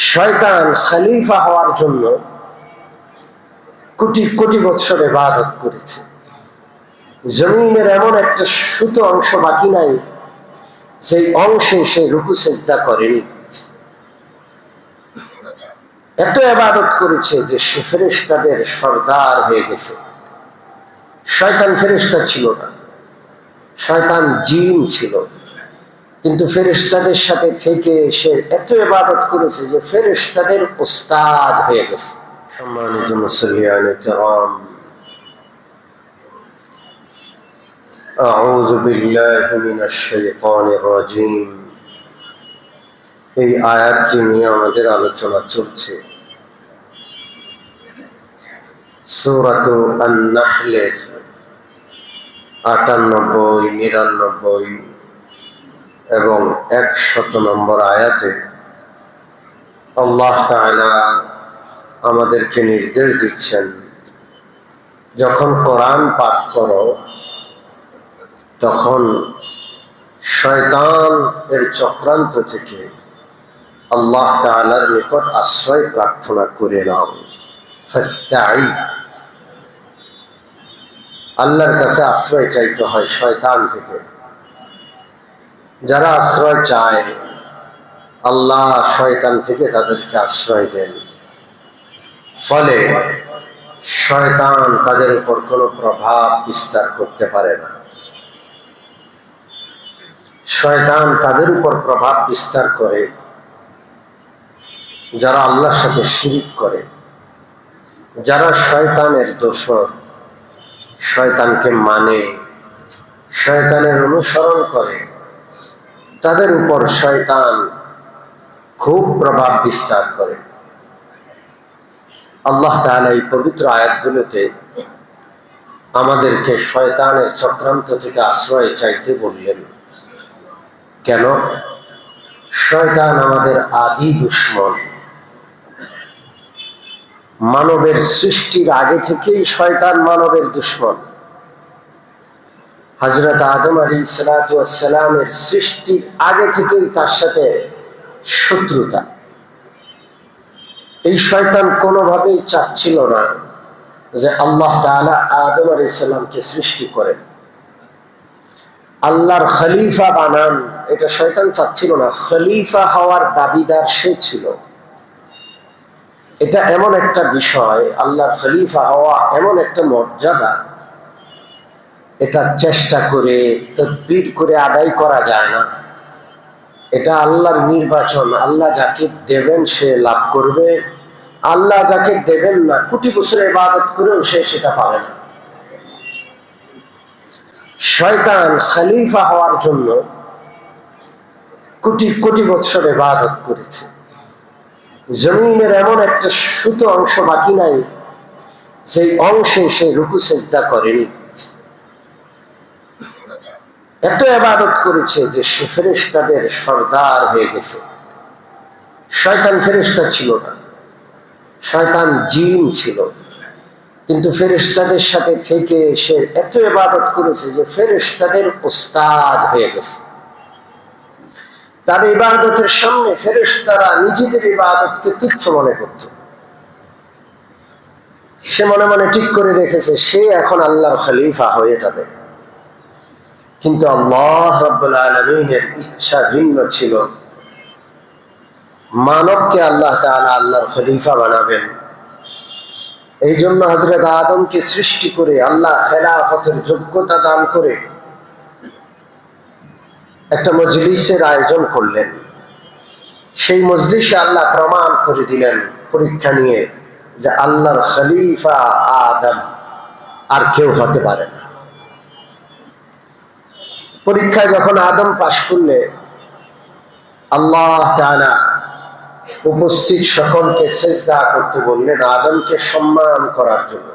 শয়তান খলিফা হওয়ার জন্য কোটি কোটি বছর ইবাদত করেছে। জমিনের এমন একটা সুতো অংশ বাকি নাই সেই অংশে সে রুকু সেজদা করেনি। এত ইবাদত করেছে যে সে ফেরেশতাদের সরদার হয়ে গেছে। শয়তান ফেরেশতা ছিল না, শয়তান জিন ছিল, কিন্তু ফেরেশতাদের সাথে থেকে সে এত ইবাদত করেছে যে ফেরেশতাদের উস্তাদ হয়ে গেছে। সম্মানিত মুসল্লিয়ানে কিরাম, আউযু বিল্লাহি মিনাশ শাইতানির রাজীম। এই আয়াতটি নিয়ে আমাদের আলোচনা চলছে। সূরাতু আন-নাহলের ৯৮, ৯৯ এবং ১০০ নম্বর আয়াতে আল্লাহ তাআলা আমাদেরকে নির্দেশ দিচ্ছেন, যখন কোরআন পাঠ করো তখন শয়তান এর চক্রান্ত থেকে আল্লাহ তাআলার নিকট আশ্রয় প্রার্থনা করে নাও। ফাস্তাইজ, আল্লাহর কাছে আশ্রয় চাইতে হয় শয়তান থেকে। যারা আশ্রয় চায় আল্লাহ শয়তান থেকে তাদেরকে আশ্রয় দেন, ফলে শয়তান তাদের উপর কোনো প্রভাব বিস্তার করতে পারে না। শয়তান তাদের উপর প্রভাব বিস্তার করে যারা আল্লাহর সাথে শিরিক করে, যারা শয়তানের দোসর, শয়তানকে মানে, শয়তানের অনুসরণ করে, তাদের উপর শয়তান খুব প্রভাব বিস্তার করে। আল্লাহ তাআলা এই পবিত্র আয়াতগুলোতে আমাদেরকে শয়তানের চক্রান্ত থেকে আশ্রয় চাইতে বললেন। কেন? শয়তান আমাদের আদি দুশমন। মানবের সৃষ্টির আগে থেকেই শয়তান মানবের দুশমন। হযরত আদম আলাইহিসসালাতু ওয়াসসালামের সৃষ্টির আগে থেকেই তার সাথে শত্রুতা। এই শয়তান কোনোভাবেই চাচ্ছিল না যে আল্লাহ তাআলা আদম আলাইহিস সালামকে সৃষ্টি করেন, আল্লাহর খলিফা বানান। এটা শয়তান চাচ্ছিল না। খলিফা হওয়ার দাবিদার সে ছিল। এটা এমন একটা বিষয়, আল্লাহর খলিফা হওয়া এমন একটা মর্যাদা, এটা চেষ্টা করে তদবির করে আদায় করা যায় না। এটা আল্লাহর নির্বাচন। আল্লাহ যাকে দেবেন সে লাভ করবে, আল্লাহ যাকে দেবেন না কোটি বছর ইবাদত করেও সে সেটা পাবে না। শয়তান খলিফা হওয়ার জন্য কোটি কোটি বছর ইবাদত করেছে। জমিনের এমন একটা সুতো অংশ বাকি নাই সেই অংশে সে রুকু সেজদা করেনি। এত ইবাদত করেছে যে সে ফেরেশতাদের সরদার হয়ে গেছে। শয়তান ফেরেশতা ছিল না, শয়তান জিন ছিল, কিন্তু ফেরেশতাদের সাথে থেকে সে এত ইবাদত করেছে যে ফেরেশতাদের উস্তাদ হয়ে গেছে। তার ইবাদতের সামনে ফেরেশতারা নিজেদের ইবাদতকে তুচ্ছ মনে করত। সে মনে মনে ঠিক করে রেখেছে সে এখন আল্লাহর খলিফা হয়ে যাবে। কিন্তু আল্লাহ রাব্বুল আলামিনের ইচ্ছা ভিন্ন ছিল। মানবকে আল্লাহ তাআলা আল্লাহর খলিফা বানাবেন। এই জন্য হযরত আদমকে সৃষ্টি করে আল্লাহ খেলাফতের যোগ্যতা দান করে একটা মজলিসের আয়োজন করলেন। সেই মজলিসে আল্লাহ প্রমাণ করে দিলেন পরীক্ষা নিয়ে যে আল্লাহর খলিফা আদম, আর কেউ হতে পারে না। পরীক্ষায় যখন আদম পাশ করলে আল্লাহ তাআলা উপস্থিত সকলকে সিজদা করতে বললেন আদমকে সম্মান করার জন্য।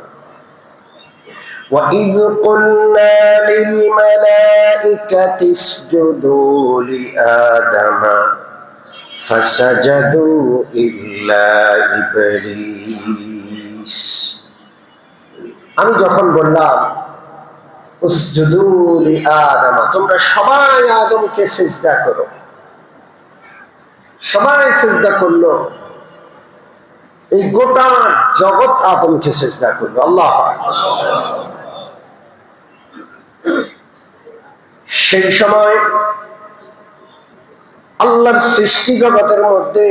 وَإِذْ قُلْنَا لِلْمَلَائِكَةِ اسْجُدُوا لِآدَمَ فَسَجَدُوا إِلَّا إِبْلِيسَ। আমি যখন বললাম উসজুদু লিআদম, তোমরা সবাই আদমকে সিজদা করো, সবাই সিজদা করলো, এই গোটা জগৎ আদমকে সিজদা করলো। আল্লাহ, সেই সময় আল্লাহর সৃষ্টি জগতের মধ্যে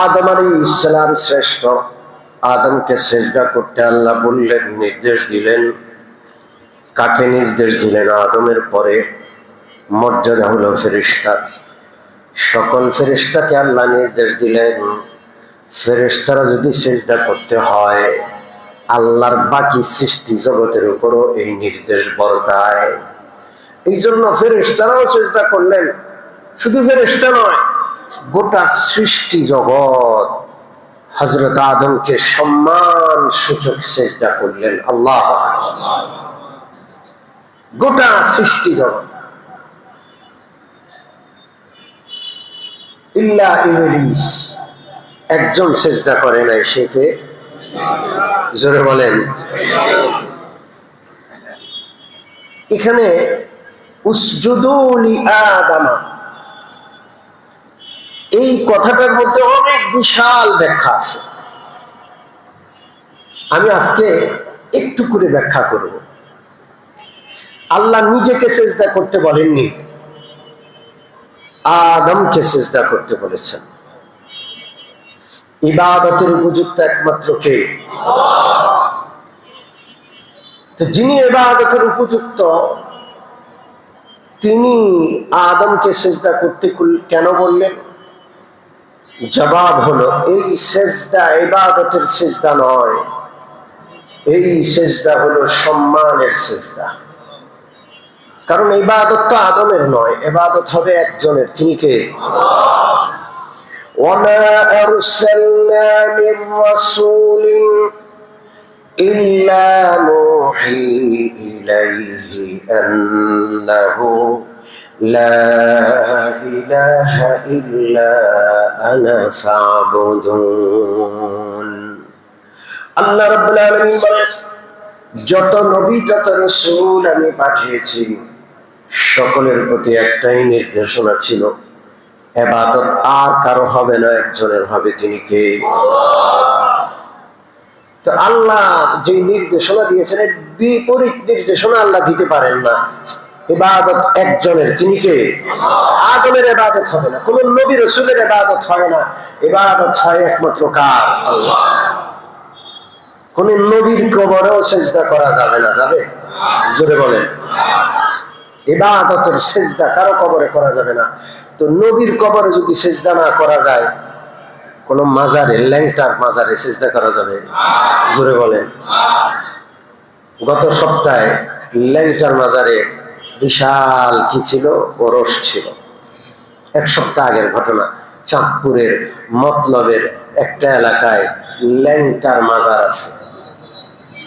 আদম আলাইহিস সালাম শ্রেষ্ঠ। আদমকে সিজদা করতে আল্লাহ বললেন, নির্দেশ দিলেন। কাকে নির্দেশ দিলেন? আদমের পরে মর্যাদা হলো ফেরেশতার। সকল ফেরেশতাকে আল্লাহ নির্দেশ দিলেন, ফেরেশতারা যদি সিজদা করতে হয়, আল্লাহর বাকি সৃষ্টি জগতের উপরও এই নির্দেশ বর্তায়। এই জন্য ফেরেশতারাও সিজদা করলেন। শুধু ফেরেশতা নয়, গোটা সৃষ্টি জগৎ হযরত আদমকে সম্মান সূচক সিজদা করলেন। আল্লাহ, গোটা সৃষ্টি জগৎ। ইল্লা ইবলিস, একজন সিজদা করে নাই। সে কে? জোরে বলেন। এখানে উসজুদু লিআদামা, এই কথাটার মধ্যে অনেক বিশাল ব্যাখ্যা আছে। আমি আজকে একটু করে ব্যাখ্যা করব। আল্লাহ নিজেকে সিজদা করতে বলেননি, আদমকে সিজদা করতে বলেছেন। ইবাদতের উপযুক্ত একমাত্র কে? তো যিনি ইবাদতের উপযুক্ত, তিনি আদমকে সিজদা করতে কেন বললেন? জবাব হলো, এই সিজদা ইবাদতের সিজদা নয়, এই সিজদা হলো সম্মানের সিজদা। কারণ ইবাদত তো আদমের নয়, ইবাদত হবে একজনের। তিনি কে? ওয়ামা আরসালনা মির রাসূলিন ইল্লা নূহি ইলাইহি আন্নাহু লা ইলাহা ইল্লা আনা ফা'বুদুন। আল্লাহ রাব্বুল আলামিন বলেন, যত নবী যত রাসূল আমি পাঠিয়েছি, সকলের প্রতি একটাই নির্দেশনা ছিল, ইবাদত আর কারো হবে না, একজনের হবে। তিনি কে? তো আল্লাহ যে নির্দেশনা দিয়েছেন, এর বিপরীত নির্দেশনা আল্লাহ দিতে পারেন না। ইবাদত একজনের। তিনি কে? আদমের ইবাদত হবে না, কোন নবী রাসূলের ইবাদত হয় না। ইবাদত হয় একমাত্র কার? আল্লাহ। কোন নবীর কবরেও সিজদা করা যাবে না। যাবে? জোরে বলেন। ইবাদতের সিজদা কারো কবরে করা যাবে না। তো নবীর কবরে যদি সিজদা না করা যায়, কোন মাজারে, ল্যাংটার মাজারে সিজদা করা যাবে? জোরে বলেন। গত সপ্তাহে ল্যাংটার মাজারে বিশাল কি ছিল? ওরস ছিল। এক সপ্তাহ আগের ঘটনা। চাঁদপুরের মতলবের একটা এলাকায় ল্যাংটার মাজার আছে।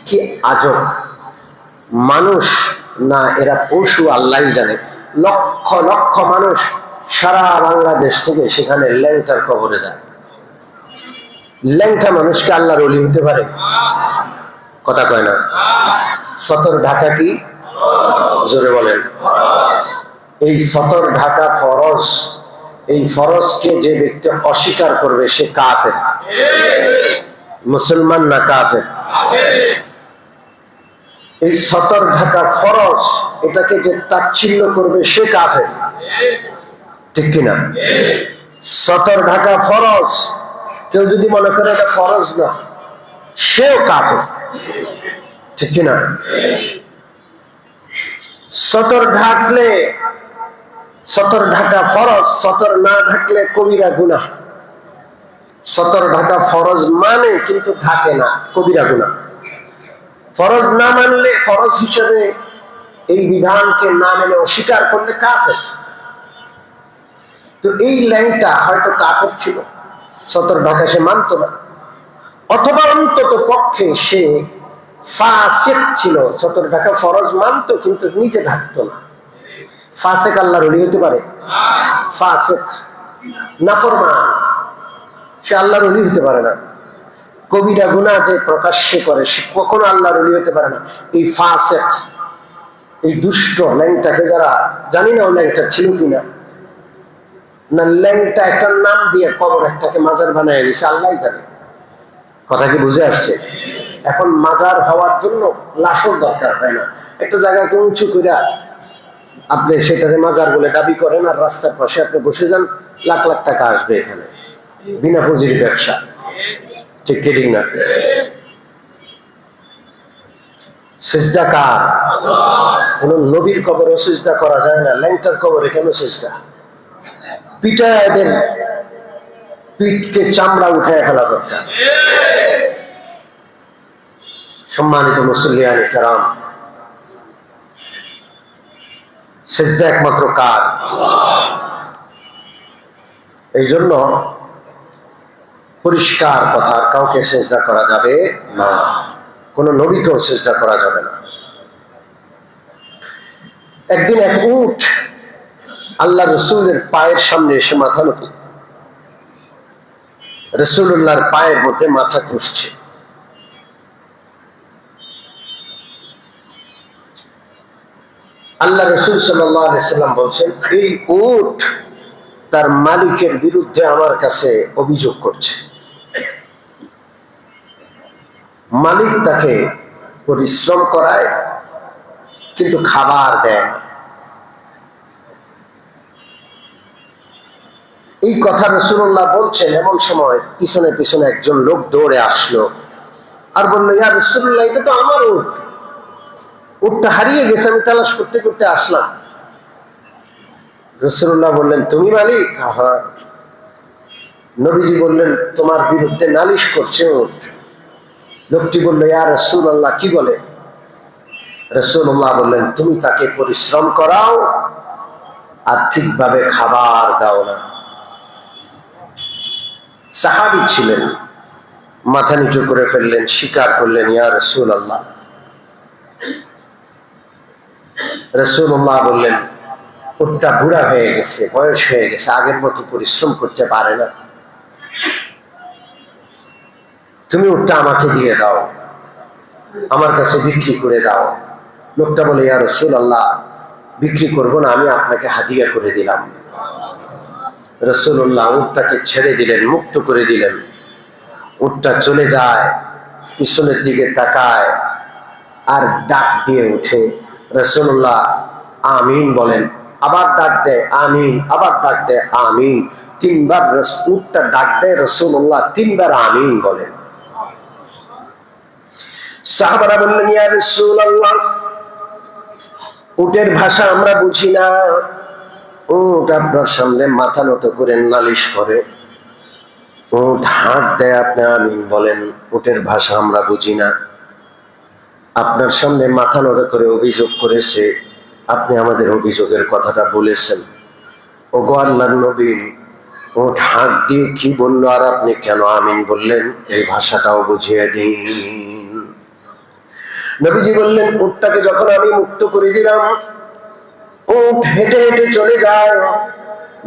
কি আজব মানুষ না, এরা পশু, আল্লাহই জানে। লক্ষ লক্ষ মানুষ সারা বাংলাদেশ থেকে সেখানে ল্যাংটার কবরে যায়। ল্যাংটা মানুষকে আল্লাহর ওলি হতে পারে? কথা কয় না। সতর ঢাকা কি? জোরে বলেন। এই সতর ঢাকা ফরজ। এই ফরজকে যে ব্যক্তি অস্বীকার করবে সে কাফের। মুসলমান না কাফের? এই সতর ঢাকা ফরজ, এটাকে যে তাচ্ছিল্য করবে সে কাফের। ঠিক কিনা? সতর ঢাকা ফরজ, কেউ যদি মনে করে এটা ফরজ না, সেও কাফের। ঠিক কিনা? সতর ঢাকলে, সতর ঢাকা ফরজ, সতর না ঢাকলে কবিরা গুনাহ। সতর ঢাকা ফরজ মানে কিন্তু ঢাকে না, কবিরা গুনাহ। ফরজ না মানলে, ফরজ হিসেবে এই বিধানকে না মেনে অস্বীকার করলে কাফের। তো এই ল্যাংটা হয়তো কাফের ছিল, সতর ঢাকা সে মানত না, অথবা অন্তত পক্ষে সে ফাসিক ছিল। সতর ঢাকা ফরজ মানত কিন্তু নিজে ঢাকতো না। ফাসিক আল্লাহর ওলি হতে পারে? ফাসিক নাফরমান, সে আল্লাহর ওলি হতে পারে না। কবিরা গুনাহ যে প্রকাশ্যে করে সে কখনো আল্লাহর ওলি হতে পারে না। এই ফাসিক, এই দুষ্ট ল্যাংটাকে যারা, জানি না ও ল্যাংটা ছিল কিনা, না ল্যাংটা একটা নাম দিয়ে কবর একটাকে মাজার বানায় নিছে, আল্লাহই জানে। কথা কি বুঝে আসছে? এখন মাজার হওয়ার জন্য লাশর দরকার হয় না, একটা জায়গাকে উঁচু করে আপনি সেটারে মাজার বলে দাবি করেন, আর রাস্তার পাশে আপনি বসে যান, লাখ লাখ টাকা আসবে এখানে, বিনা পুঁজির ব্যবসা। ঠিক ঠিক না? সিজদা কার? কোন নবীর কবরে সিজদা করা যায় না, ল্যাংটার কবরে কেন সিজদা? পিঠা এদের পিঠকে চামড়া উঠায় ফেলা দরকার। সম্মানিত মুসল্লিয়ানে কেরাম, সিজদা একমাত্র কার? এই জন্য পরিষ্কার কথা, কাউকে সিজদা করা যাবে না, কোন নবীকেও সিজদা করা যাবে না। একদিন এক উট আল্লাহ রসুলের পায়ের সামনে এসে মাথা নত, রসুল্লাহর পায়ের মধ্যে মাথা ঘুষছে। আল্লাহ রসুল সাল্লাল্লাহু আলাইহি সাল্লাম বলছেন, এই উট তার মালিকের বিরুদ্ধে আমার কাছে অভিযোগ করছে। মালিক তাকে পরিশ্রম করায় কিন্তু খাবার দেয় না। এই কথা রাসূলুল্লাহ বলছেন, এমন সময় পিছনে পিছনে একজন লোক দৌড়ে আসলো আর বললো, ইয়া রাসূলুল্লাহ, এটা তো আমার উট, উটটা হারিয়ে গেছে, আমি তালাশ করতে করতে আসলাম। রাসূলুল্লাহ বললেন, তুমি মালিক? হ্যাঁ। নবীজি বললেন, তোমার বিরুদ্ধে নালিশ করছে উট। লোকটি বলল, ইয়া রাসূলুল্লাহ, কি বলে? রাসূলুল্লাহ বললেন, তুমি তাকে পরিশ্রম করাও আর ঠিকভাবে খাবার দাও না। সাহাবী ছিলেন, মাথা নিচু করে ফেললেন, স্বীকার করলেন, ইয়া রাসূলুল্লাহ। রাসূলুল্লাহ বললেন, উটটা বুড়া হয়ে গেছে, বয়স হয়ে গেছে, আগের মতো পরিশ্রম করতে পারে না, তুমি উটটা আমাকে দিয়ে দাও, আমার কাছে বিক্রি করে দাও। লোকটা বলে, ইয়া রাসূলুল্লাহ, বিক্রি করবো না, আমি আপনাকে হাদিয়া করে দিলাম। রাসূলুল্লাহ উটটাকে ছেড়ে দিলেন, মুক্ত করে দিলেন। উটটা চলে যায়, পিছনের দিকে তাকায় আর ডাক দিয়ে উঠে। রাসূলুল্লাহ আমিন বলেন, আবার ডাক দেয় আমিন, আবার ডাক দেয় আমিন। তিনবার উটটা ডাক দেয়, রাসূলুল্লাহ তিনবার আমিন বলেন। সাহাবারা বললেন, ইয়া রাসূলুল্লাহ, উটের ভাষা আমরা বুঝি না, উট আপনার সামনে মাথা নত করে নালিশ করে, উট হাঁক দেয়, আপনি আমিন বলেন, উটের ভাষা আমরা বুঝি না, আপনার সামনে মাথা নত করে অভিযোগ করেছে, আপনি আমাদের অভিযোগের কথাটা বলেছেন। ওগো আল্লাহর নবী, উট হাঁক দিয়ে কি বললো আর আপনি কেন আমিন বললেন, এই ভাষাটাও বুঝিয়ে দিন। নবীজি বললেন, উটটাকে যখন আমি মুক্ত করে দিলাম, উট হেঁটে হেঁটে চলে যায়।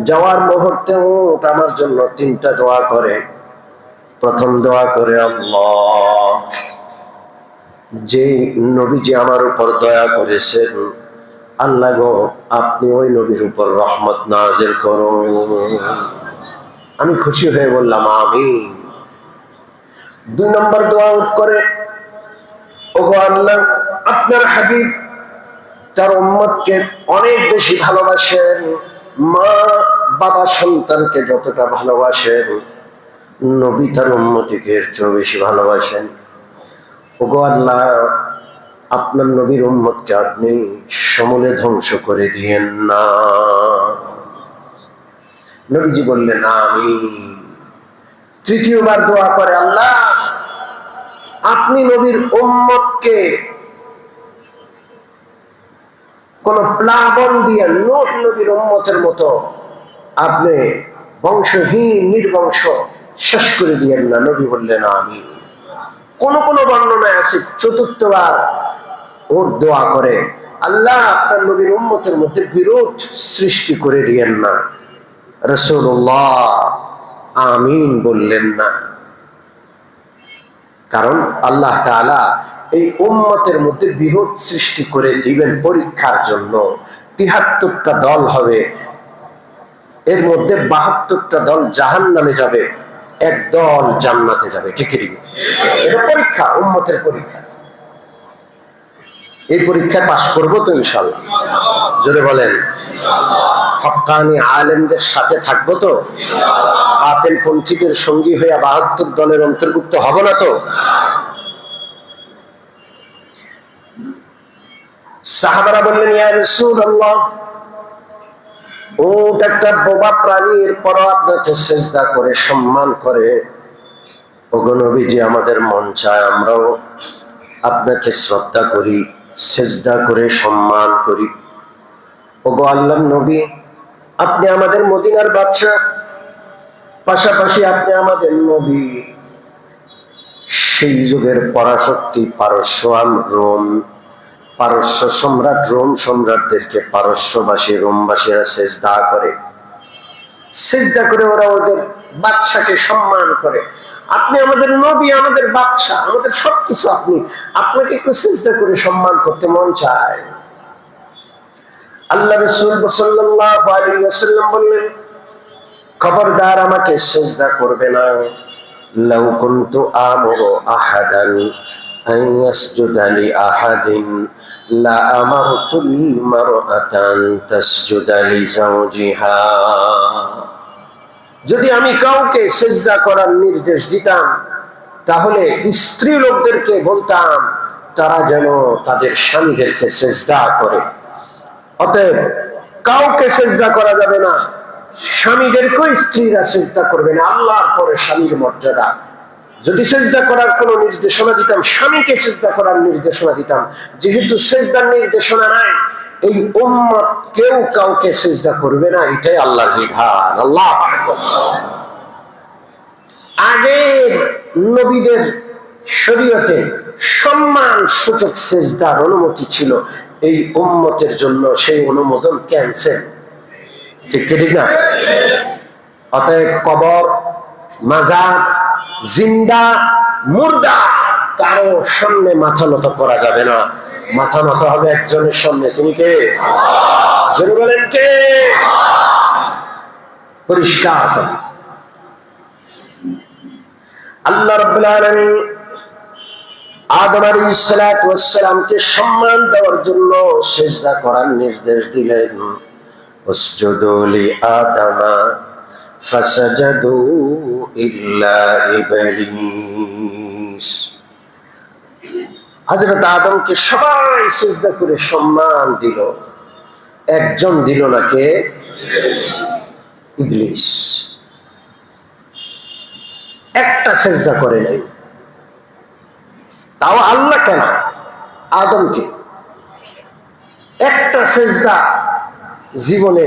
যাওয়ার মুহূর্তে উট আমার জন্য তিনটা দোয়া করে। প্রথম দোয়া করে, আল্লাহ, যে নবীজি আমার উপর দয়া করেছেন, আল্লাহ গো, আপনি ওই নবীর উপর রহমত নাযিল করুন। আমি খুশি হয়ে বললাম আমিন। 2 নম্বর দোয়া উট করে, ওগো আল্লাহ, আপনার হাবিব তার উম্মতকে অনেক বেশি ভালোবাসেন, মা বাবা সন্তানকে যতটা ভালোবাসেন, নবী তার উম্মতিকে এর চেয়ে বেশি ভালোবাসেন। ওগো আল্লাহ, আপনার নবীর উম্মতকে আপনি সমূলে ধ্বংস করে দিয়েন না। নবীজি বললেন আমিন। তৃতীয়বার দোয়া করে, আল্লাহ, আপনি নবীর উম্মতকে কোন প্লাবন দিয়ে নূহ নবীর উম্মতের মতো আপনি বংশহীন নির্বংশ শেষ করে দিয়েন না। নবী বললেন আমিন। কোন কোন বর্ণনায় আছে চতুর্থবার ওর দোয়া করে, আল্লাহ, আপনার নবীর উম্মতের মধ্যে বিরোধ সৃষ্টি করে দিয়েন না। রাসূলুল্লাহ আমিন বললেন না, কারণ আল্লাহ তাআলা এই উম্মতের মধ্যে বিরোধ সৃষ্টি করে দিবেন পরীক্ষার জন্য। ৭৩টা দল হবে, এর মধ্যে ৭২টা দল জাহান্নামে যাবে, একদল জান্নাতে যাবে। ঠিক ঠিক, এটা পরীক্ষা, উম্মতের পরীক্ষা। এই পরীক্ষায় পাশ করবো তো ইনশাআল্লাহ? জোরে বলেন। হক্কানি আলেমদের সাথে থাকবো তো? বাতিল পন্থীদের সঙ্গী হইয়া ৭২ দলের অন্তর্ভুক্ত হব না তো? সাহাবারা বললেন, ইয়া রাসূলুল্লাহ, উট একটা বোবা প্রাণী, এরপরও আপনাকে সিজদা করে সম্মান করে। ওগো নবীজি, আমাদের মন চায় আমরাও আপনাকে শ্রদ্ধা করি, সিজদা করে সম্মান করি। ওগো আল্লাহর নবী, আপনি আমাদের মদিনার বাদশা, পাশাপাশি আপনি আমাদের নবী। সেই যুগের পরাশক্তি পারস্য সম্রাট রোম সম্রাটদেরকে পারস্যবাসী রোমবাসীরা সিজদা করে, ওরা ওদের বাদশাকে সম্মান করে। আপনি আমাদের নবী, আমাদের বাদশা, আমাদের সবকিছু, আপনাকে একটু সিজদা করে সম্মান করতে মন চায়। আল্লাহ রাসূল সাল্লাল্লাহু আলাইহি ওয়াসাল্লাম বললেন, খবরদার আমাকে সিজদা করবে না। লাউ কুনতু আমুরু আহাদান আন ইয়াসজুদা লি আহাদিন লা আমারতুল মারআতান তাসজুদা লি যাওজিহা। যদি আমি কাউকে সিজদা করার নির্দেশ দিতাম, তাহলে স্ত্রী লোকদেরকে বলতাম তারা যেন তাদের স্বামীদেরকে সিজদা করে। অতএব কাউকে সিজদা করা যাবে না, স্বামীদেরকেও স্ত্রীরা সিজদা করবে না। আল্লাহর পরে স্বামীর মর্যাদা। যদি সিজদা করার কোন নির্দেশনা দিতাম, স্বামীকে সিজদা করার নির্দেশনা দিতাম। যেহেতু সিজদার নির্দেশনা নাই, এই উম্মত কেউ কাউকে সিজদা করবে না, এটাই আল্লাহর বিধান। আল্লাহ আগের নবীদের শরীয়তে সম্মান সূচক সিজদার অনুমতি ছিল, এই উম্মতের জন্য সেই অনুমোদন ক্যান্সেল। ঠিক ঠিক না? অতএব কবর, মাজার, জিন্দা, মুর্দা কারো সামনে মাথা নত করা যাবে না। মাথা নত হবে একজনের সামনে। তিনি কে? জোরে বলেন কে? পরিষ্কার কথা। আল্লাহ রাব্বুল আলামিন আদম আলাইহিস সালাতু ওয়াস সালামকে সম্মান দেওয়ার জন্য সিজদা করার নির্দেশ দিলেন। উসজুদু লি আদামা ফাসাজাদু ইল্লা ইবলিস। হযরত আদমকে সবাই সিজদা করে সম্মান দিল, একজন দিল না, কে? ইবলিস। একটা সিজদা করে নাই। তাও আল্লাহ কেন আদমকে একটা সিজদা জীবনে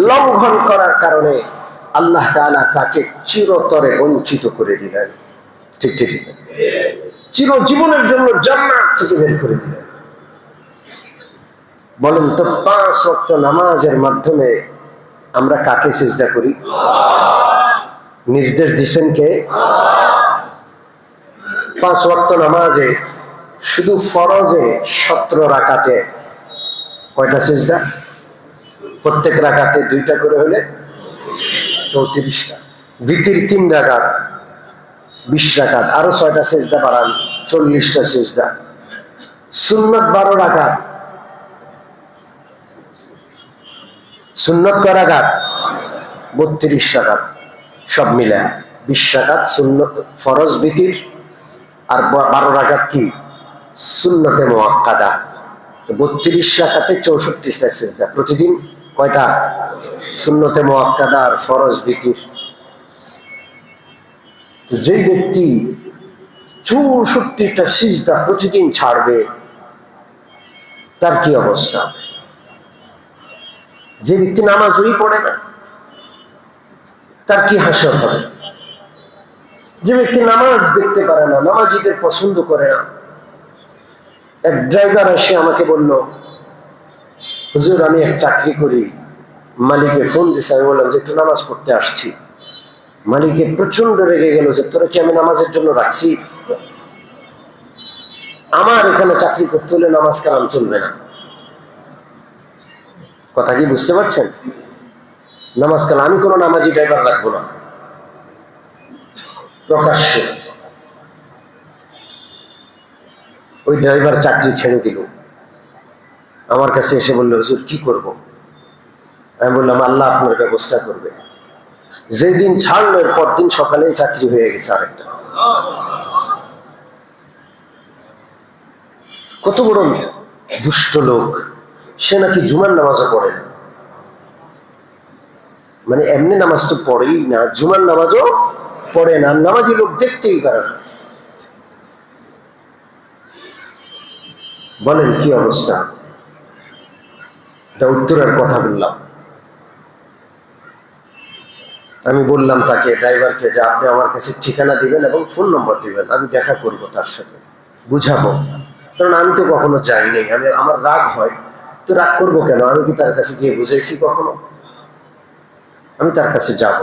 লঙ্ঘন করার কারণে আল্লাহ তাআলা তাকে চিরতরে বঞ্চিত করে দিলেন। ঠিক ঠিক, চিরজীবনের জন্য জান্নাত থেকে বের করে দিলেন। বলেন তো, 5 ওয়াক্ত নামাজের মাধ্যমে আমরা কাকে সিজদা করি? নির্দেশ দিচ্ছেন কে? 5 ওয়াক্ত নামাজে শুধু ফরজে 17 রাকাতে কয়টা সিজদা? প্রত্যেক রাকাতে 2টা করে হলে 34টা। ভিতর 3 রাকাত 20 রাকাত, আরো 6টা সিজদা বাড়ান 40টা সিজদা। সুন্নত 12 রাকাত, সুন্নত কয় রাকাত? 32 রাকাত, সব মিলে 20 রাকাত সুন্নত ফরজ ভিতর, আর 12 রাকাত কি সুন্নতে মুআক্কাদা। তো 32 রাকাতে 64টা সিজদা। প্রতিদিন কয়টা? সুন্নতে মুআক্কাদা আর ফরজ ভিতর। যে ব্যক্তি 64টা সিজদা প্রতিদিন ছাড়বে, তার কি অবস্থা? যে ব্যক্তি নামাজই পড়ে না, তার কি হাসর হবে? যে ব্যক্তি নামাজ দেখতে পারে না, নামাজীদের পছন্দ করে না। এক ড্রাইভার এসে আমাকে বলল, হুজুর আমি এক চাকরি করি, মালিকে ফোন দিছে, আমি বললাম যে একটু নামাজ পড়তে আসছি। মালিকে প্রচন্ড রেগে গেল যে তোরা কি আমি নামাজের জন্য রাখছি? আমার এখানে চাকরি করতে হলে নামাজ কালাম চলবে না। কথা কি বুঝতে পারছেন? নামাজ কালাম, আমি কোনো নামাজি ড্রাইভার রাখবো না। প্রকাশ্যে। ওই ড্রাইভার চাকরি ছেড়ে দিল, আমার কাছে এসে বললো, হুজুর কি করব? আমি বললাম, আল্লাহ আপনার ব্যবস্থা করবে। যেদিন ছাড়লো এর পরদিন সকালে চাকরি হয়ে গেছে আরেকটা। কত বড় দুষ্ট লোক! সে নাকি জুমার নামাজও পড়ে না, মানে এমনি নামাজ তো পড়েই না, জুমার নামাজও পড়ে না, নামাজি লোক দেখতেই পারে না। বলেন কি অবস্থা? এটা উত্তরের কথা বললাম। আমি বললাম তাকে, ড্রাইভারকে, যে আপনি আমার কাছে ঠিকানা দিবেন এবং ফোন নম্বর দিবেন, আমি দেখা করব, তার সাথে বুঝাবো। কারণ আমি তো কখনো যাই নাই, আমার রাগ হয়। তো রাগ করবো কেন? আমি কি তার কাছে গিয়ে বুঝাইছি কখনো? আমি তার কাছে যাব,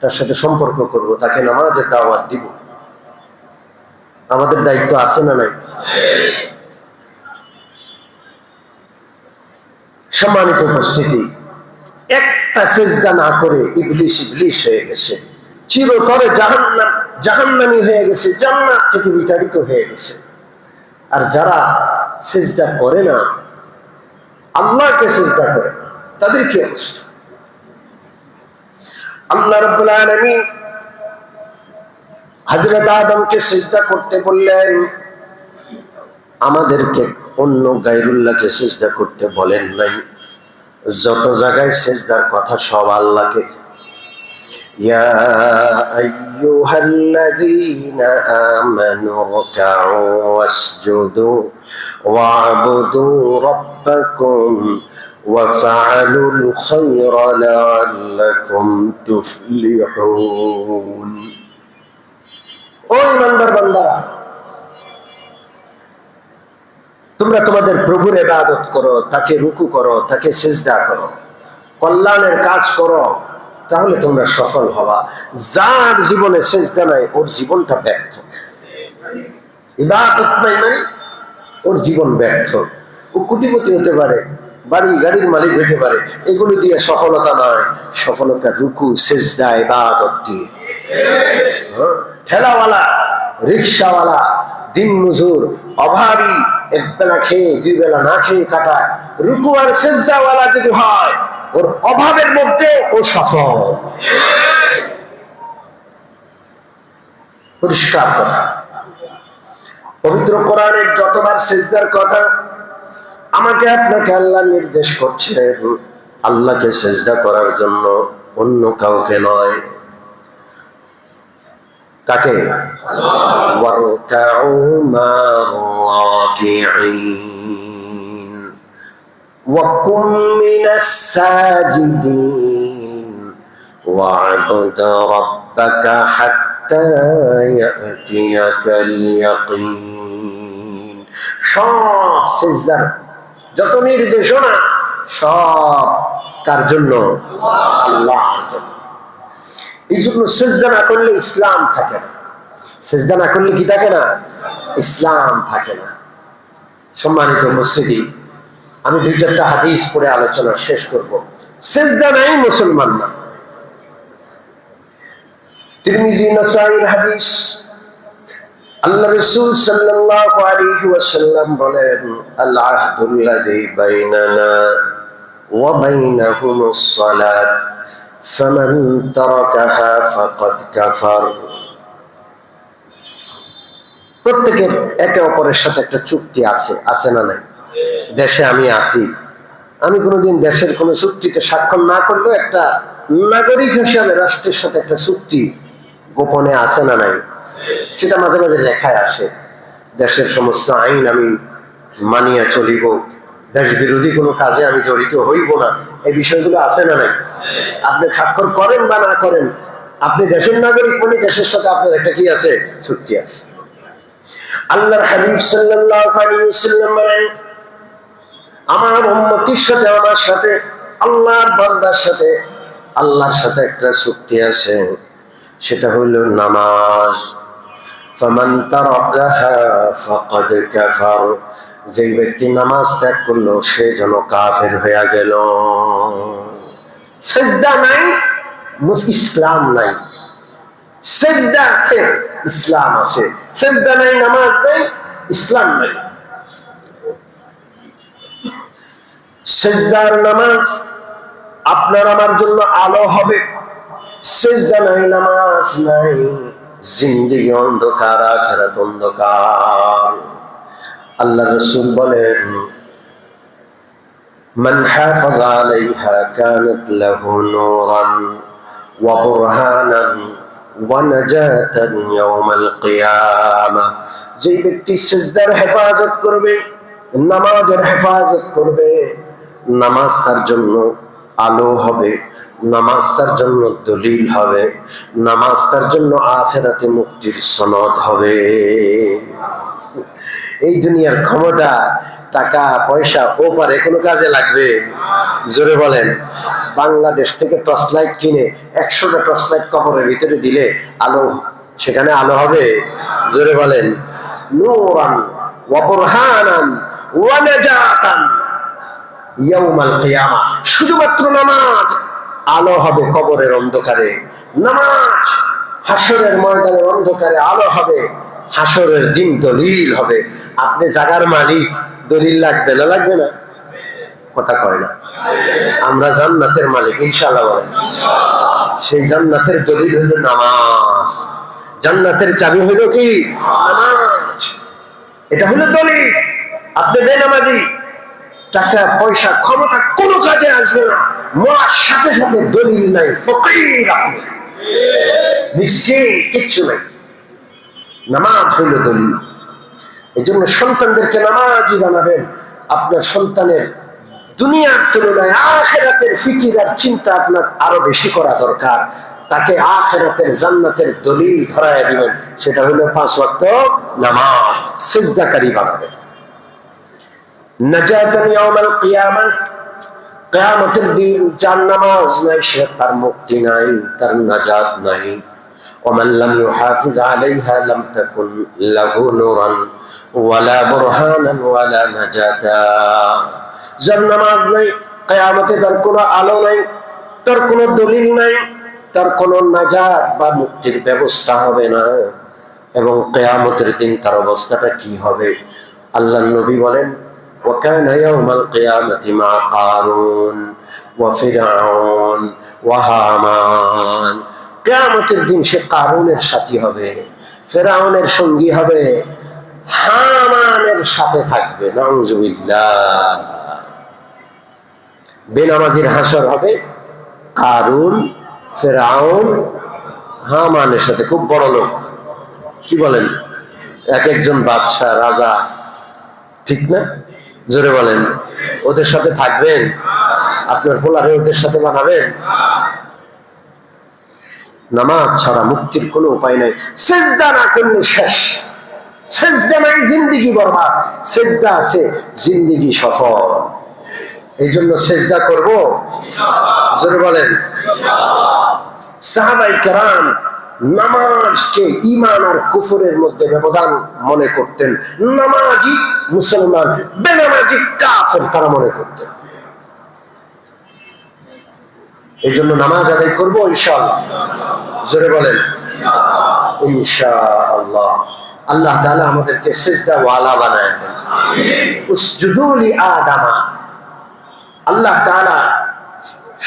তার সাথে সম্পর্ক করব, তাকে নামাজের দাওয়াত দিব। আমাদের দায়িত্ব আছে না নাই? সম্মানিত উপস্থিতি, একটা সেজদা না করে ইবলিশ হয়ে গেছে, চিরতরে জাহান্নামী হয়ে গেছে, জান্নাত থেকে বিতাড়িত হয়ে গেছে। আর যারা সেজদা করে না, আল্লাহকে সেজদা করে না, তাদের কি অবস্থা? আল্লাহ রাব্বুল আলামিন হযরত আদমকে সেজদা করতে বললেন, আমাদেরকে অন্য গায়রুল্লাহকে সেজদা করতে বলেন নাই। যত জায়গায় সেজদার কথা সব আল্লাহকে। ইয়া আইয়ুহাল্লাযীনা আমানু রুকউ ওয়াসজুদু ওয়া'বুদু রাব্বাকুম ওয়াফআলুল খায়রা লাআল্লাকুম তুফলিহুন। ও ইমানদার বান্দারা, তোমরা তোমাদের প্রভুর ইবাদত করো, তাকে রুকু করো, তাকে সিজদা করো, কল্যাণের কাজ করো, তাহলে তোমরা সফল হবা। যার জীবনে সিজদা নাই, ওর জীবনটা ব্যর্থ। ইবাদত নাই মানে ওর জীবন ব্যর্থ। ও কোটিপতি হতে পারে, বাড়ি গাড়ির মালিক হতে পারে, এগুলো দিয়ে সফলতা নয়। সফলতা রুকু, সিজদা, ইবাদত দিয়ে। ঠেলাওয়ালা, রিক্সাওয়ালা, দিন মজুর, অভাবী, এক বেলা খেয়ে দুই বেলা না খেয়ে কাটায়, রুকু আর সিজদাওয়ালা যদি হয়, ওর অভাবের মধ্যে ও সফল। পরিষ্কার কথা। পবিত্র কোরআনের যতবার সিজদার কথা আমাকে আপনাকে আল্লাহ নির্দেশ করছেন, আল্লাহকে সিজদা করার জন্য, অন্য কাউকে নয়। কাকে? ওয়ারকাউ মা'র-রাকিঈন ওয়া কুম মিনাস সাজিদিন ওয়া'বুদ রাব্বাকা হাত্তা ইয়াতিয়াকাল ইয়াকিন। সব সিজদার যত নির্দেশনা, সব কার জন্য? আল্লাহর জন্য। এই জন্য সিজদা না করলে ইসলাম থাকে না। সিজদা না করলে কি থাকে না? ইসলাম থাকে না। সম্মানিত উপস্থিতি, আমি দুই চারটা হাদিস পড়ে আলোচনা শেষ করব। সিজদা নাই মুসলমান না। তিরমিজি, নাসাঈর হাদিস। আল্লাহ রাসূল সাল্লাল্লাহু আলাইহি ওয়াসাল্লাম বলেন, আল আহদুল্লাযী বাইনানা ওয়া বাইনাহুমুস সালাত ফামান তারাকাহা ফাকাদ কাফার। প্রত্যেকের একে অপরের সাথে একটা চুক্তি আছে, আছে না নাই? দেশে আমি আছি, আমি কোনোদিন দেশের কোনো চুক্তিতে স্বাক্ষর না করলেও একটা নাগরিক হিসাবে রাষ্ট্রের সাথে একটা চুক্তি গোপনে আছে না নাই? সেটা মাঝে মাঝে লেখায় আসে, দেশের সমস্ত আইন আমি মানিয়া চলিব, দেশ বিরোধী কোনো কাজে আমি জড়িত হইব না, এই বিষয়গুলো আছে না নাই? আপনি স্বাক্ষর করেন বা না করেন, আপনি দেশের নাগরিক মানে দেশের সাথে আপনার একটা কি আছে? চুক্তি আছে। আল্লাহর হাবিব সাল্লাল্লাহু আলাইহি ওয়াসাল্লাম বলেন, আমার উম্মতির সাথে, আমার সাথে, আল্লাহর বান্দার সাথে আল্লাহর সাথে একটা চুক্তি আছে, সেটা হলো নামাজ। ফামান তারাকাহা ফাকাদ কাফার। যেই ব্যক্তি নামাজ ত্যাগ করলো সে যেন কাফের হয়ে গেল। সিজদা নাই, ইসলাম নাই। সেজদা আছে, ইসলাম আছে। সেজদা নাই, নামাজ নাই, ইসলাম নাই। সেজদার নামাজ আপনার আমার জন্য আলো হবে, সেজদা নাই, নামাজ নাই, জিন্দেগি অন্ধকার, আখিরাত অন্ধকার। আল্লাহ রাসূল বলেন, মান হাফাযা আলাইহা কানাত লাহু নূরান ওয়া বুরহানান ওয়া নাজাতান ইয়াউমাল কিয়ামা। যে ব্যক্তি সিজদার হেফাজত করবে, নামাজের হেফাজত করবে, নামাজ তার জন্য আলো হবে, নামাজ তার জন্য দলিল হবে, নামাজ তার জন্য আখিরাতে মুক্তির সনদ হবে। এই দুনিয়ার ক্ষমতা, টাকা পয়সা ওপারে কোনো কাজে লাগবে? জোরে বলেন। বাংলাদেশ থেকে টর্চ লাইট কিনে 100টা টর্চ লাইট কবরের ভিতরে দিলে আলো, সেখানে আলো হবে? জোরে বলেন। নূরান ওয়া বুরহানান ওয়া নাজাতান ইয়াউমাল কিয়ামা। শুধুমাত্র নামাজ আলো হবে কবরের অন্ধকারে, নামাজ হাসরের ময়দানের অন্ধকারে আলো হবে, হাসরের দিন দলিল হবে। আপনি জাগার মালিক, দলিল লাগবে না? লাগবে না? কথা কয় না। আমরা জান্নাতের মালিক, ইনশাআল্লাহ বলেন। সেই জান্নাতের দলিল হলো নামাজ। জান্নাতের চাবি হলো কি? নামাজ। এটা হলো দলিল। আপনি বেনামাজি, টাকা পয়সা ক্ষমতা কোনো কাজে আসবে না। মরার সাথে সাথে দলিল নাই, ফকির আপনি, মিসকিন, কিচ্ছু নাই। নামাজ হইল দলিল। এই জন্য সন্তানদেরকে নামাজি বানাবেন। আপনার সন্তানের দুনিয়ার তুলনায় আখিরাতের ফিকির আর চিন্তা আপনার আরো বেশি করা দরকার। তাকে আখিরাতের জান্নাতের দলিল ধরায় দিবেন, সেটা হলো 5 ওয়াক্ত নামাজ। সিজদাকারী বানাবেন। নাজাতান ইয়াউমাল কিয়ামা, কিয়ামতের দিন যার নামাজ নাই, সে তার মুক্তি নাই, তার নাজাত নাই। ومن لم يحافظ عليها لم تكن له نورا ولا برهانا ولا نجاة। যার নামাজ নাই, কিয়ামতে তার কোনো আলো নাই, তার কোনো দলিল নাই, তার কোনো নাজাত বা মুক্তির ব্যবস্থা হবে না। এবং কিয়ামতের দিন তার অবস্থাটা কি হবে? আল্লাহর নবী বলেন, وكان يوم القيامة مع قارون وفرعون وهامان। কিয়ামতের দিন সে কারুনের সাথী হবে, ফেরাউনের সঙ্গী হবে, হামানের সাথে থাকবে। নাউজুবিল্লাহ। বেনামাজির হাসর হবে কারুন, ফেরাউন, হামানের সাথে। খুব বড় লোক, কি বলেন? এক একজন বাদশাহ, রাজা, ঠিক না? জোরে বলেন। ওদের সাথে থাকবেন? আপনার পোলারে ওদের সাথে বানাবেন? নামাজ ছাড়া মুক্তির কোনো উপায় নাই। সেজদা না করলে শেষ। সেজদা নাই, জিন্দেগি বরবাদ। সেজদা আছে, জিন্দেগি সফল। এই জন্য সেজদা করব, জোরে বলেন। সাহাবায়ে কেরাম নামাজকে ঈমান আর কুফরের মধ্যে ব্যবধান মনে করতেন। নামাজি মুসলমান, বেনামাজি কাফের তারা মনে করতেন। এই জন্য নামাজ আদায় করবো ইনশাআল্লাহ। জোরে বলেন ইনশাআল্লাহ। আল্লাহ তাআলা আমাদেরকে সিজদা ওয়ালা বানায় দেন। উসজুদু লি আদামা। আল্লাহ তাআলা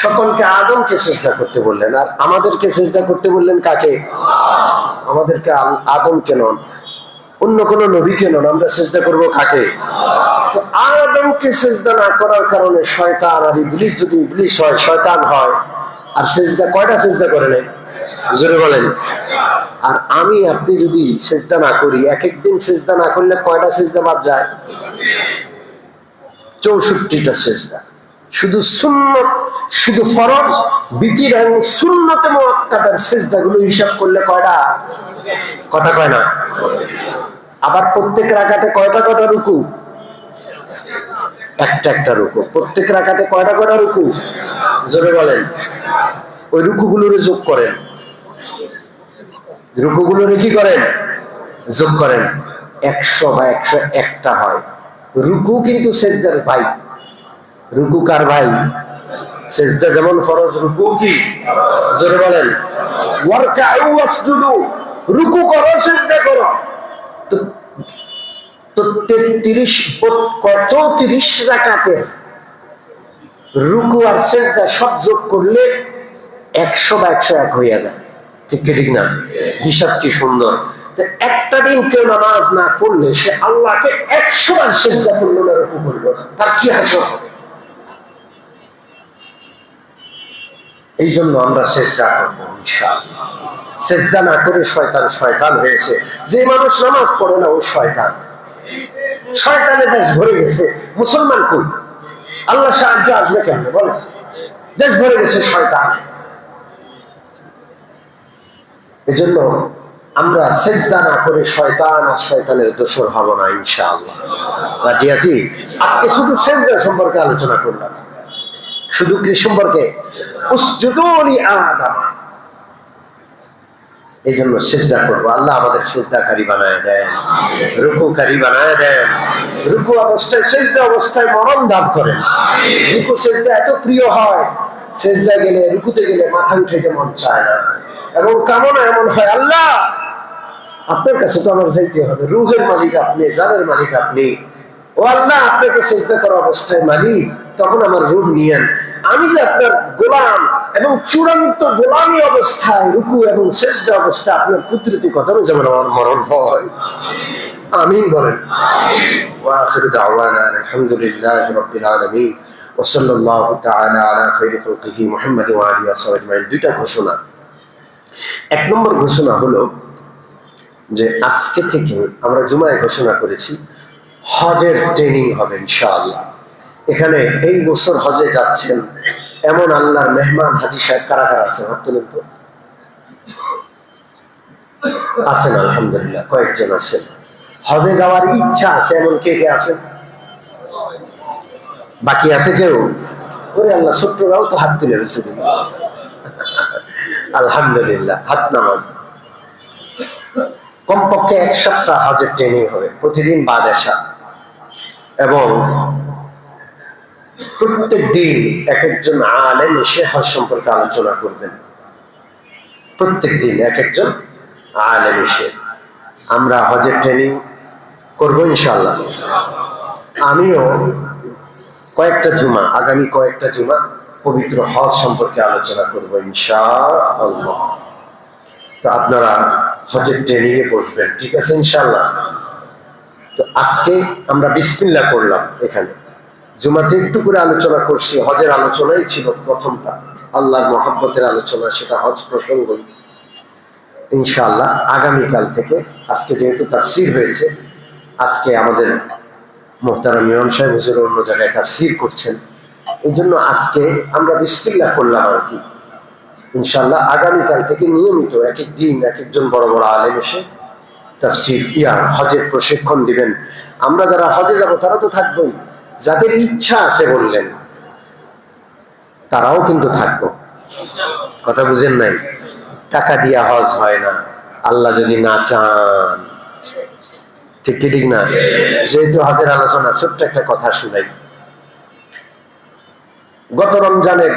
সকলকে আদমকে সিজদা করতে বললেন, আর আমাদেরকে সিজদা করতে বললেন কাকে? আমাদেরকে। আদমকে নন, অন্য কোন নবীকে নন। আমরা সিজদা করব কাকে? তো আদমকে সিজদা না করার কারণে শয়তান আর ইবলিস, যদি ইবলিস হয়, শয়তান হয়, আর সিজদা কয়টা সিজদা করে নাই? জোরে বলেন। আর আমি আপনি যদি সিজদা না করি, এক একদিন সিজদা না করলে কয়টা সিজদা বাদ যায়? 64টা সিজদা। শুধু সুন্নত, শুধু ফরজ, বিতির এবং সুন্নতে মুআক্কাদার সিজদাগুলো হিসাব করলে কয়টা? কথা কয় না। আবার প্রত্যেক রাকাতে কয়টা কয়টা রুকু? একটা একটা রুকু। প্রত্যেক রাকাতে কয়টা কয়টা রুকু? জোরে বলেন। ওই রুকুগুলোরে যোগ করেন, রুকুগুলোরে কি করেন? যোগ করেন। 100 বা 101টা হয়। রুকু কিন্তু সিজদার ভাই। রুকু কার ভাই? সেজদা যেমন ফরজ, রুকু কি? জোরে বলেন। ওয়ারকাউ ওয়াসজুদু, রুকু করো, সেজদা করো। তো 34 রাকাতের রুকু আর সেজদা সব যোগ করলে 100 বা 101 হইয়া যায়। ঠিক কি ঠিক না? হিসাব কি সুন্দর। একটা দিন কেউ নামাজ না পড়লে সে আল্লাহকে 100 বার সেজদা করলো না, রুকু করলো না, তার কি হাসর হবে? এই জন্য আমরা সেজদা করবো ইনশাআল্লাহ। সেজদা না করে শয়তান হয়েছে। যে মানুষ নামাজ পড়ে না ও শয়তান, শয়তানের দেশ ভরে গেছে। মুসলমান কই? আল্লাহ সাহায্য আসবে কেমনে বলো? দেশ ভরে গেছে শয়তান। এজন্য আমরা সেজদা না করে শয়তান আর শয়তানের দোসর হব না ইনশাআল্লাহ। রাজি আছি? আজকে শুধু সেজদা সম্পর্কে আলোচনা করলাম। শুধু কি সম্পর্কে? উসজুদু লিআদম। এই জন্য সেজদা করবো। আল্লাহ আমাদের সেজদাকারী বানায় দেন, রুকুকারী বানায় দেন। রুকু অবস্থায়, সেজদা অবস্থায় মরণ দান করেন। রুকু সেজদা এত প্রিয় হয়, সেজদা গেলে, রুকুতে গেলে মাথা উঠাইতে মন চায় না, এবং কামনা এমন হয়, আল্লাহ আপনার কাছে তো আমার যাইতে হবে। রুহের মালিক আপনি, জানের মালিক আপনি। ও আল্লাহ, আপনাকে সেজদা করা অবস্থায় মালিক, তখন আমার রূহ নিয়েন। আমি যে আপনার গোলাম, এবং চূড়ান্ত গোলামী অবস্থায় রুকু এবং সেজদা অবস্থায় আপনার কুদরতি কদমে যেমন আমার মরণ হয়। আমিন বলেন। ওয়া আখিরু দাওয়ানা আলহামদুলিল্লাহি রাব্বিল আলামিন ওয়া সাল্লাল্লাহু তাআলা আলা খায়রি খালকিহি মুহাম্মাদ ওয়া আলিহি ওয়া সাহবিহি আজমাইন। দুইটা ঘোষণা। এক নম্বর ঘোষণা হলো যে আজকে থেকে আমরা জুমায় ঘোষণা করেছি হজের ট্রেনিং হবে ইনশাআল্লাহ। এখানে এই বছর হজে যাচ্ছেন এমন আল্লাহর মেহমান হাজী সাহেব কারা কারা আছেন? হাত তুলেন তো। আছেন? আলহামদুলিল্লাহ, কয়েকজন আছেন। হজে যাওয়ার ইচ্ছা আছে এমন কে কে আছেন? বাকি আছে কেউ? ওরে আল্লাহ, ছোট্টরাও তো হাত তুলে রয়েছে। আলহামদুলিল্লাহ, হাত নামান। কমপক্ষে 1 সপ্তাহ হজের ট্রেনিং হবে, প্রতিদিন বাদেশা, এবং প্রত্যেক দিন এক একজন আলেম এসে হজ সম্পর্কে আলোচনা করবেন। প্রত্যেক দিন এক একজন আলেম এসে আমরা হজের ট্রেনিং করবো ইনশাআল্লাহ। আমিও আগামী কয়েকটা জুমা পবিত্র হজ সম্পর্কে আলোচনা করবো ইনশাআল্লাহ। তো আপনারা হজের ট্রেনিং এ বসবেন, ঠিক আছে ইনশাআল্লাহ। তো আজকে আমরা বিসমিল্লাহ করলাম। এখানে জুমাতে একটু করে আলোচনা করছি, হজের আলোচনাই ছিল প্রথমটা, আল্লাহর মহব্বতের আলোচনা, সেটা হজ প্রসঙ্গই। ইনশাআল্লাহ আগামীকাল থেকে, আজকে যেহেতু তাফসীর হয়েছে, আজকে আমাদের মুহতারাম ইমাম সাহেব হুজুর অন্য জায়গায় তাফসীর করছেন, এই জন্য আজকে আমরা বিসমিল্লাহ করলাম আর কি। ইনশাআল্লাহ আগামীকাল থেকে নিয়মিত এক এক দিন এক একজন বড় বড় আলেম এসে তাফসীর হজের প্রশিক্ষণ দিবেন। আমরা যারা হজে যাব তারা তো থাকবোই, যাদের ইচ্ছা আছে বললেন তারাও কিন্তু থাকবো। কথা বুঝেন নাই? টাকা দিয়া হজ হয় না, আল্লাহ যদি না চান। ঠিক কি ঠিক না? যেহেতু হজের আলোচনা, ছোট্ট একটা কথা শুনাই। গত রমজানের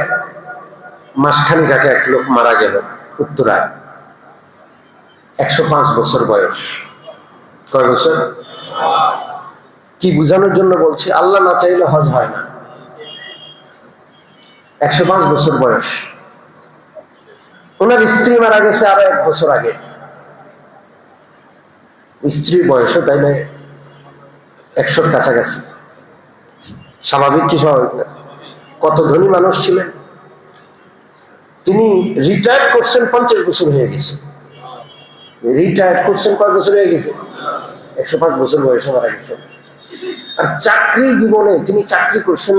মাসখানেক আগে এক লোক মারা গেল উত্তরায়, 105 বছর বয়স। কয় বছর? কি বুঝানোর জন্য বলছি, আল্লাহ না চাইলে হজ হয় না। 105 বছর বয়স। ওনার স্ত্রী মারা গেছে আরো 1 বছর আগে। স্ত্রীর বয়সও তাইলে 100-র কাছাকাছি। স্বাভাবিক কি স্বাভাবিক না? কত ধনী মানুষ ছিলেন। তিনি রিটায়ার্ড করছেন, 50 বছর হয়ে গেছে। রিটায়ার্ড করছেন কয় বছর হয়ে গেছে? 105 বছর বয়সে মারা গেছেন। আর চাকরি জীবনে তিনি চাকরি করছেন,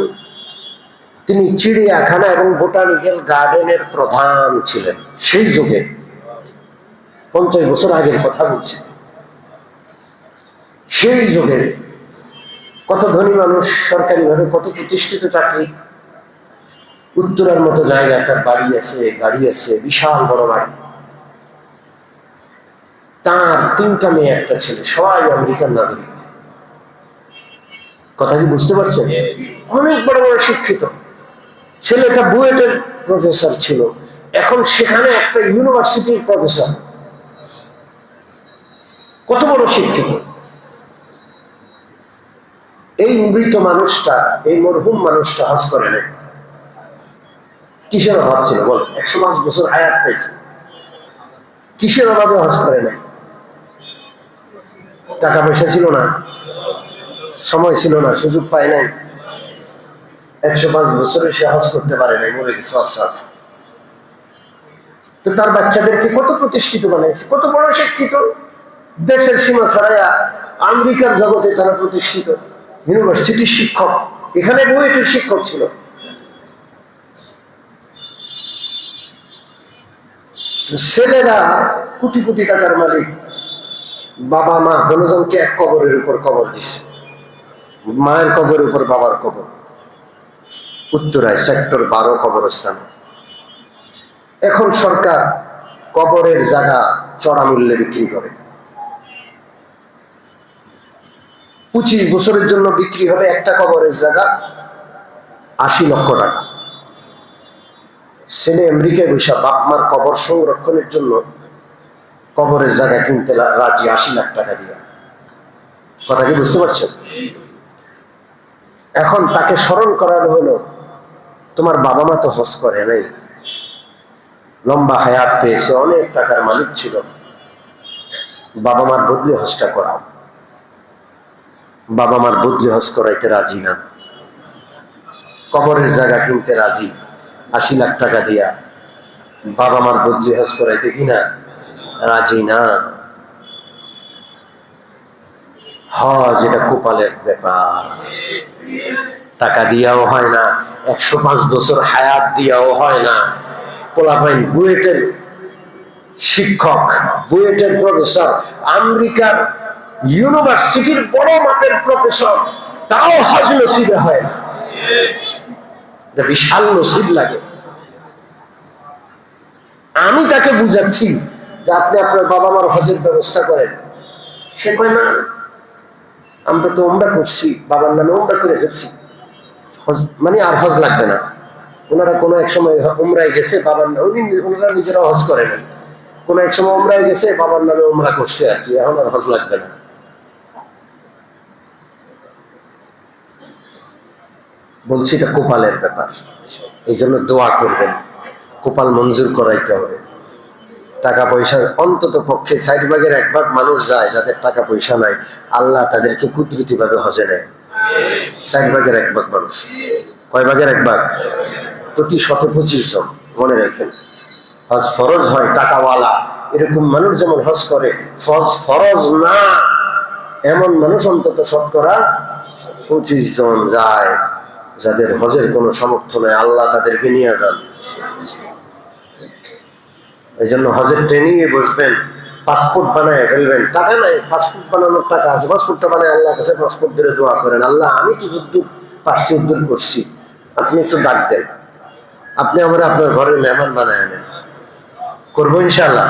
তিনি চিড়িয়াখানা এবং বোটানিক্যাল গার্ডেনের প্রধান ছিলেন সেই যুগে। 50 বছর আগের কথা বলছি। সেই যুগে কত ধনী মানুষ, সরকারিভাবে কত প্রতিষ্ঠিত চাকরি। উত্তরার মতো জায়গা, তার বাড়ি আছে, গাড়ি আছে, বিশাল বড় বাড়ি। তার 3টা মেয়ে, একটা ছেলে, সবাই আমেরিকান নাগরিক। কথা কি বুঝতে পারছেন? অনেক বড় বড় শিক্ষিত। ছেলেটা বুয়েটের প্রফেসর ছিল, এখন সেখানে একটা ইউনিভার্সিটির প্রফেসর। কত বড় শিক্ষিত! এই মৃত মানুষটা, এই মরহুম মানুষটা হজ করে নাই। কিসের অভাব ছিল বল? 105 বছর হায়াত পেয়েছে, কিসের অভাবে হজ করে নাই? টাকা পয়সা ছিল না, সময় ছিল না, সুযোগ পায় নাই। 105 বছরে সে হজ করতে পারে নাই, মরে গেছে অসাধ। তো তার বাচ্চাদেরকে কত প্রতিষ্ঠিত বানাইছে, কত বড় শিক্ষিত! দেশের সীমা ছাড়াইয়া আমেরিকার জগতে তারা প্রতিষ্ঠিত, ইউনিভার্সিটির শিক্ষক, এখানে বুয়েটের শিক্ষক ছিল। ছেলেরা কোটি কোটি টাকার মালিক, বাবা মা দুজনকে এক কবরের উপর কবর দিছে। মায়ের কবরের উপর বাবার কবর, উত্তরায় সেক্টর 12 কবরস্থান। এখন সরকার কবরের জায়গা চড়া মূল্যে বিক্রি করে। 25 বছরের জন্য বিক্রি হবে একটা কবরের জায়গা 80 লক্ষ টাকা। ছেলে আমেরিকায় বসে বাপ মার কবর সংরক্ষণের জন্য কবরের জায়গা কিনতে রাজি 80 লাখ টাকা দিয়ে। কথা কি বুঝতে পারছেন? এখন তাকে স্মরণ করানো হলো, তোমার বাবা মা তো হজ করে নাই, লম্বা হায়াত পেয়েছে, অনেক টাকার মালিক ছিল, বাবা মার বদলে হজটা করাও। বাবা মার বদলে হজ করাইতে রাজি না, কবরের জায়গা কিনতে রাজি 80 লাখ টাকা দিয়া, বাবা মার বদলে হজ করাইতে কিনা রাজি না। হজ এটা কপালের ব্যাপার, টাকা দিয়াও হয় না, 105 বছর হায়াত দিয়াও হয় না। পোলাপাইন বুয়েটের শিক্ষক, বুয়েটের প্রফেসর, আমেরিকার ইউনিভার্সিটির বড় মাপের প্রফেসর, তাও হজ নসিবে হয় না। বিশাল নসিব লাগে। আমি তাকে বুঝাচ্ছি যে আপনি আপনার বাবা মার হজের ব্যবস্থা করেন। সে কয় না, আমরা তো ওমরা করছি, বাবার নামে ওমরা করে ফেলছি, হজ মানে আর হজ লাগবে না। ওনারা কোনো এক সময় উমরায় গেছে, বাবার নামে ওনারা নিজেরা হজ করে না, কোনো এক সময় উমরায় গেছে, বাবার নামে উমরা করছে আর কি, এখন আর হজ লাগবে না। বলছি এটা কপালের ব্যাপার, এই জন্য দোয়া করবেন, কপাল মঞ্জুর করাইতে হবে। টাকা পয়সা অন্তত পক্ষে 4 ভাগের 1 ভাগ মানুষ যায় যাদের টাকা পয়সা নাই, আল্লাহ তাদেরকে কুদরতি ভাবে হজে নেয়। 4 ভাগের 1 ভাগ মানুষ। কয় ভাগের 1 ভাগ? প্রতি 125 জন। মনে রাখেন, হজ ফরজ হয় টাকাওয়ালা এরকম মানুষ যেমন হজ করে, ফরজ না এমন মানুষ অন্তত শতকরা 25 জন যায়, যাদের হজের কোনো সামর্থ্য নেই, আল্লাহ তাদেরকে নিয়ে যান। এই জন্য হজের ট্রেনিং এ বসবেন, পাসপোর্ট বানায় ফেলবেন। টাকা নাই, পাসপোর্ট বানানোর টাকা আছে, পাসপোর্টটা বানায় আল্লাহর কাছে পাসপোর্ট ধরে দোয়া করেন, আল্লাহ আমি তো যুদ্ধ পারছি, উদ্ধার করছি, আপনি একটু ডাক দেন, আপনি আমরা আপনার ঘরের মেহমান বানায় আনেন। করবো ইনশাআল্লাহ।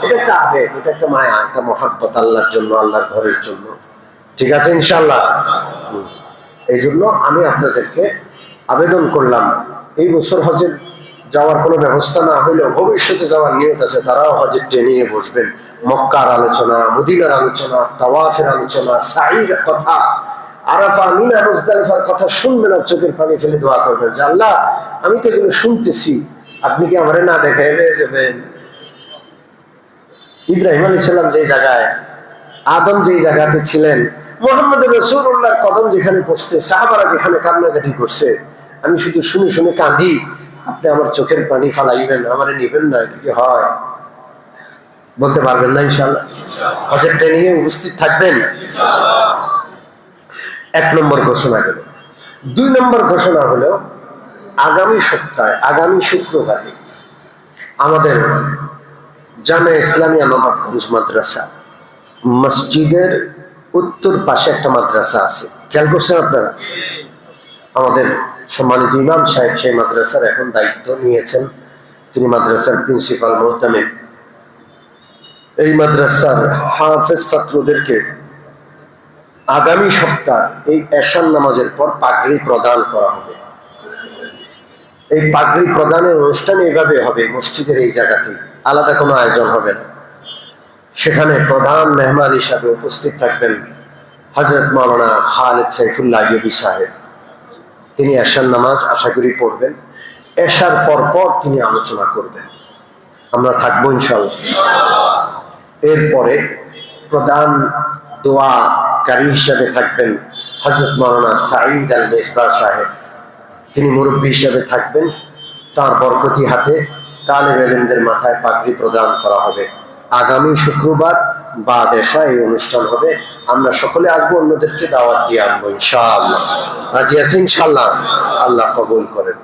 এটা একটা আবেগ, এটা একটা মায়া, একটা মহাব্বত আল্লাহর জন্য, আল্লাহর ঘরের জন্য। ঠিক আছে ইনশাআল্লাহ। এই জন্য আমি আপনাদেরকে আবেদন করলাম, এই বছর হজের যাওয়ার কোনো ব্যবস্থা না হইলেও ভবিষ্যতে যাওয়ার নিয়ত আছে, তারাও হজের ট্রেনিং এ বসবেন। মক্কার আলোচনা, মদিনার আলোচনা, তাওয়াফের আলোচনা, সাঈর কথা, আরাফা, মিনা, মুজদালিফার কথা শুনবেন আর চোখের পানি ফেলে দোয়া করবেন যে আল্লাহ আমি তো এগুলো শুনতেছি, আপনি কি আমারে না দেখাই হয়ে যাবেন। ইব্রাহিম আলাইহিস সালাম যেই জায়গায়, আদম যেই জায়গাতে ছিলেন, মুহাম্মদ রাসূলুল্লাহর কদম যেখানে পড়ছে, সাহাবারা যেখানে কান্নাকাটি করছে, আমি শুধু শুনে শুনে কাঁদি, আপনি আমার চোখের পানি ফালাইবেন, আমারে নিবেন না, এটা কি হয়? বলতে পারবেন না ইনশাআল্লাহ? হজের ট্রেনিং এ উপস্থিত থাকবেন ইনশাআল্লাহ। 1 নম্বর ঘোষণা গেল। 2 নম্বর ঘোষণা হলো, আগামী সপ্তাহে, আগামী শুক্রবারে আমাদের জামে ইসলামিয়া নবাবগঞ্জ মাদ্রাসা মসজিদের উত্তর পাশে একটা মাদ্রাসা আছে, খেয়াল করছেন আপনারা? আমাদের সম্মানিত ইমাম সাহেব সেই মাদ্রাসার এখন দায়িত্ব নিয়েছেন, তিনি মাদ্রাসার প্রিন্সিপাল মোহতামিম। এই মাদ্রাসার হাফেজ ছাত্রদেরকে আগামী সপ্তাহ এই এশার নামাজের পর পাগড়ি প্রদান করা হবে। এই পাগড়ি প্রদানের অনুষ্ঠান এইভাবে হবে, মসজিদের এই জায়গাতে, আলাদা কোনো আয়োজন হবে না। সেখানে প্রধান মেহমান হিসাবে উপস্থিত থাকবেন হযরত মাওলানা খালেদ সাইফুল্লাহ আইয়ুবী সাহেব। তিনি এশার নামাজ আশা করি পড়বেন, এশার পর তিনি আলোচনা করবেন, আমরা থাকবো ইনশাআল্লাহ। এরপরে প্রধান দোয়াকারী হিসাবে থাকবেন হযরত মাওলানা সাঈদ আল মেজবাহ সাহেব, তিনি মুরব্বী হিসাবে থাকবেন। তার বরকতি হাতে তালেবে ইলমদের মাথায় পাগড়ি প্রদান করা হবে। আগামী শুক্রবার বাদ এশা এই অনুষ্ঠান হবে। আমরা সকলে আসবো, অন্যদেরকে দাওয়াত দিয়ে আনবো ইনশাআল্লাহ। রাজি আছি ইনশাআল্লাহ? আল্লাহ কবুল করেন।